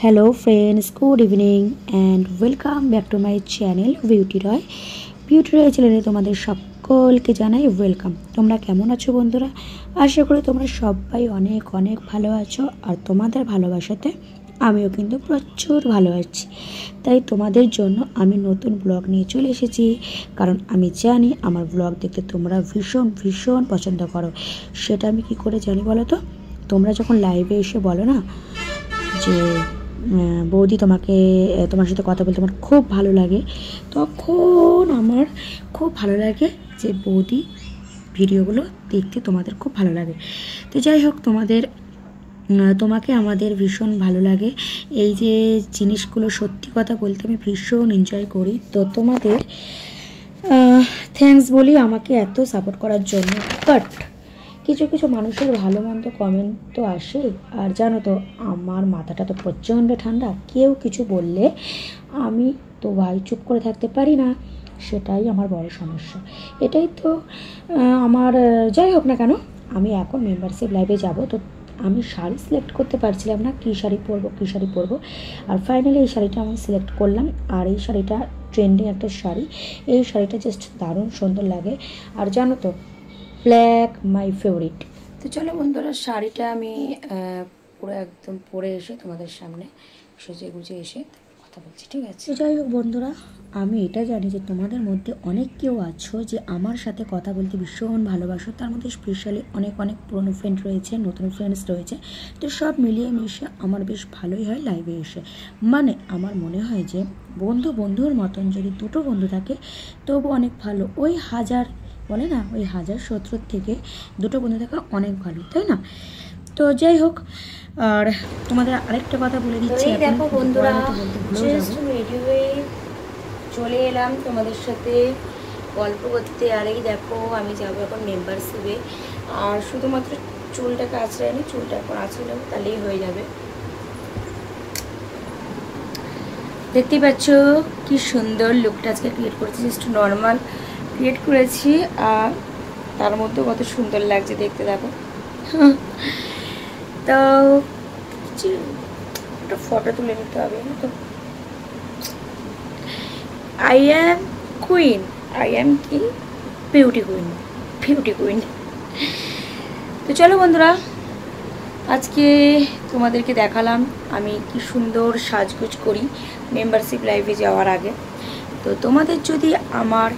Hello friends, good evening and welcome back to my channel beauty Roy. Beauty Roy চ্যানেলে তোমাদের সকলকে জানাই ওয়েলকাম। তোমরা কেমন আছো বন্ধুরা? আশা করি তোমরা সবাই অনেক অনেক ভালো আছো, আর তোমাদের ভালোবাসাতে আমিও কিন্তু প্রচুর ভালো আছি। তাই তোমাদের জন্য আমি নতুন ব্লগ নিয়ে চলে এসেছি, কারণ আমি জানি আমার ব্লগ দেখতে তোমরা ভীষণ ভীষণ পছন্দ করো। সেটা আমি কি করে জানি বলো তো? তোমরা যখন লাইভে এসে বলো না যে বৌদি তোমার সাথে কথা বলতে আমার খুব ভালো লাগে, তখন আমার খুব ভালো লাগে যে বৌদি ভিডিওগুলো দেখতে তোমাদের খুব ভালো লাগে। তো যাই হোক, তোমাকে আমাদের ভীষণ ভালো লাগে। এই যে জিনিসগুলো সত্যি কথা বলতে আমি ভীষণ এনজয় করি। তো তোমাদের থ্যাঙ্কস বলি আমাকে এত সাপোর্ট করার জন্য। বাট কিছু কিছু মানুষের ভালো মন্দ কমেন্ট তো আসে, আর জানো তো আমার মাথাটা তো প্রচণ্ড ঠান্ডা। কেউ কিছু বললে আমি তো ভাই চুপ করে থাকতে পারি না, সেটাই আমার বড় সমস্যা। এটাই তো আমার যাই হোক না কেন, আমি এখন মেম্বারশিপ লাইভে যাব। তো আমি শাড়ি সিলেক্ট করতে পারছিলাম না, কী শাড়ি পরবো, আর ফাইনালি এই শাড়িটা আমি সিলেক্ট করলাম। আর এই শাড়িটা ট্রেন্ডিং একটা শাড়ি, এই শাড়িটা জাস্ট দারুণ সুন্দর লাগে। আর জানো তো ব্ল্যাক মাই ফেভারিট। তো চলো বন্ধুরা, শাড়িটা আমি পুরো একদম পরে এসে তোমাদের সামনে সেজে গুজে এসে কথা বলছি, ঠিক আছে? যাই হোক বন্ধুরা, আমি এটা জানি যে তোমাদের মধ্যে অনেক কেউ আছো যে আমার সাথে কথা বলতে ভীষণ ভালোবাসো। তার মধ্যে স্পেশালি অনেক অনেক পুরনো ফ্রেন্ড রয়েছে, নতুন ফ্রেন্ডস রয়েছে। তো সব মিলিয়ে মিশে আমার বেশ ভালোই হয় লাইভে এসে। মানে আমার মনে হয় যে বন্ধুর মতন যদি দুটো বন্ধু থাকে তবু অনেক ভালো। ওই হাজার বলে না, ওই হাজার শত্রুর থেকে দুটো বন্ধু থাকা অনেক ভালো, তাই না? তো যাই হোক, আর তোমাদের আরেকটা কথা বলে দিচ্ছি। দেখো বন্ধুরা, চলে এলাম তোমাদের সাথে গল্প করতে। আর এই দেখো, আমি যাবো এখন মেম্বারশিপে। আর শুধুমাত্র চুলটাকে আঁচড়ে আনি, চুলটা এখন আঁচড়ে নেবো, তাহলেই হয়ে যাবে। দেখতেই পাচ্ছ কি সুন্দর লুকটা আজকে ক্রিয়েট করেছি, জাস্ট নর্মাল ক্রিয়েট করেছি, আর তার মধ্যে কত সুন্দর লাগছে দেখতে। দেখো তো একটা ফটো তুলে নিতে হবে না তো। I am queen, I am কি বিউটি কুইন। তো চলো বন্ধুরা, আজকে তোমাদেরকে দেখালাম আমি কি সুন্দর সাজগোজ করি মেম্বারশিপ লাইভে যাওয়ার আগে। তো তোমাদের যদি আমার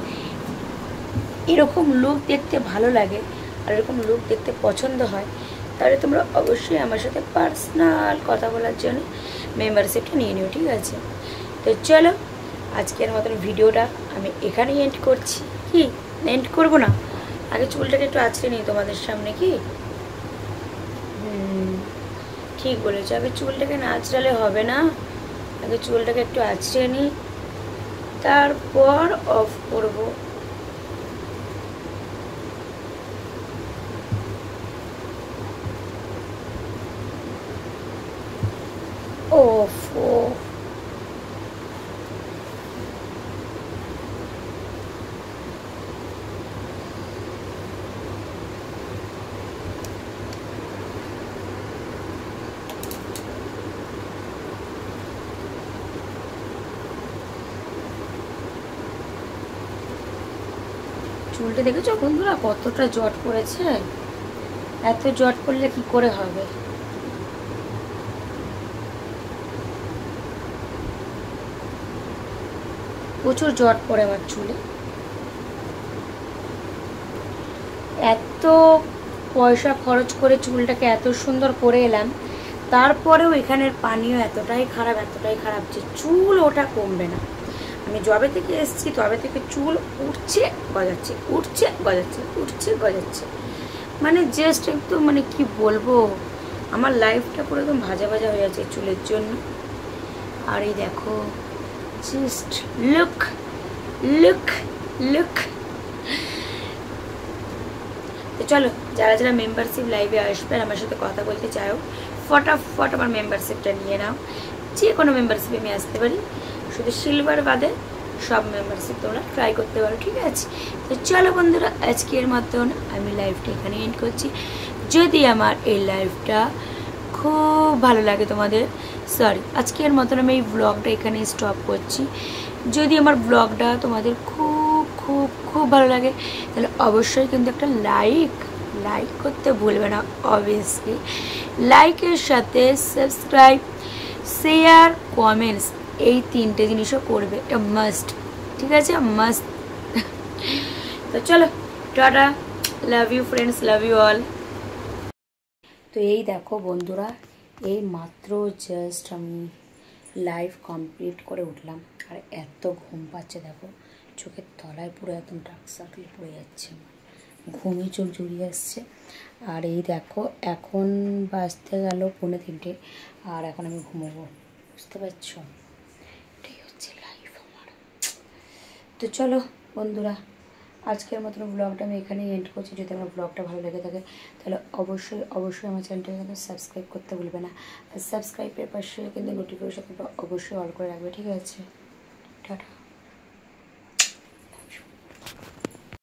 এরকম লুক দেখতে ভালো লাগে আর এরকম লুক দেখতে পছন্দ হয়, তাহলে তোমরা অবশ্যই আমার সাথে পার্সোনাল কথা বলার জন্য মেম্বারশিপটা নিয়ে নিও, ঠিক আছে? তো চলো, আজকের মতন ভিডিওটা আমি এখানেই এন্ড করছি। কি এন্ড করবো না, আগে চুলটাকে একটু আঁচড়ে নিই তোমাদের সামনে। কি ঠিক বলেছো, আগে চুলটাকে না আঁচড়ালে হবে না, আগে চুলটাকে একটু আঁচড়ে নিই, তারপর অফ করবো। ওফো, চুলটা দেখেছো বন্ধুরা কতটা জট পড়েছে? এত জট পড়লে কি করে হবে? প্রচুর জট পড়ে আমার চুলে। এত পয়সা খরচ করে চুলটাকে এত সুন্দর করে এলাম, তারপরেও এখানের পানীয় এতটাই খারাপ যে চুল ওটা কমবে না। আমি যবে থেকে এসেছি তবে থেকে চুল উঠছে গজাচ্ছে। মানে জাস্ট একদম, মানে কি বলবো, আমার লাইফটা পুরো একদম ভাজা হয়ে যাচ্ছে চুলের জন্য। আর এই দেখো, জাস্ট লুক। তো চলো, যারা মেম্বারশিপ লাইভে আসবেন আমার সাথে কথা বলতে চাও, ফটাফট আমার মেম্বারশিপটা নিয়ে নাও। যে কোনো মেম্বারশিপে আমি আসতে পারি, শুধু সিলভার বাদে সব মেম্বারশিপ তোমরা ট্রাই করতে পারো, ঠিক আছে? তো চলো বন্ধুরা, আজকের মতন আমি লাইভটা এখানে এন্ড করছি। যদি আমার এই লাইভটা খুব ভালো লাগে তোমাদের, সরি, আজকের মতন আমি এই ব্লগটা এখানে স্টপ করছি। যদি আমার ব্লগটা তোমাদের খুব খুব খুব ভালো লাগে তাহলে অবশ্যই কিন্তু একটা লাইক করতে ভুলবে না। অবভিয়াসলি লাইকের সাথে সাবস্ক্রাইব, শেয়ার, কমেন্টস এই 3টে জিনিসও করবে, এটা মাস্ট, ঠিক আছে? মাস্ট। তো চলো, tata, love you friends, love you all. তো এই দেখো বন্ধুরা, এই মাত্র জাস্ট আমি লাইভ কমপ্লিট করে উঠলাম, আর এত ঘুম পাচ্ছে দেখো, চোখের তলায় পুরো একদম ডার্ক সার্কেল পড়ে যাচ্ছে, ঘুমে চোখ জড়িয়ে আসছে। আর এই দেখো এখন বাজতে গেল 2:45, আর এখন আমি ঘুমোবো, বুঝতে পারছো? এটাই হচ্ছে লাইফ আমার। তো চলো বন্ধুরা, আজকের মতন ব্লগটা আমি এখানেই এন্ড করছি। যদি আমার ব্লগটা ভালো লেগে থাকে তাহলে অবশ্যই আমার চ্যানেলটাকে কিন্তু সাবস্ক্রাইব করতে ভুলবে না, আর সাবস্ক্রাইবের পাশে কিন্তু নোটিফিকেশন অবশ্যই অল করে রাখবে, ঠিক আছে? টাটা।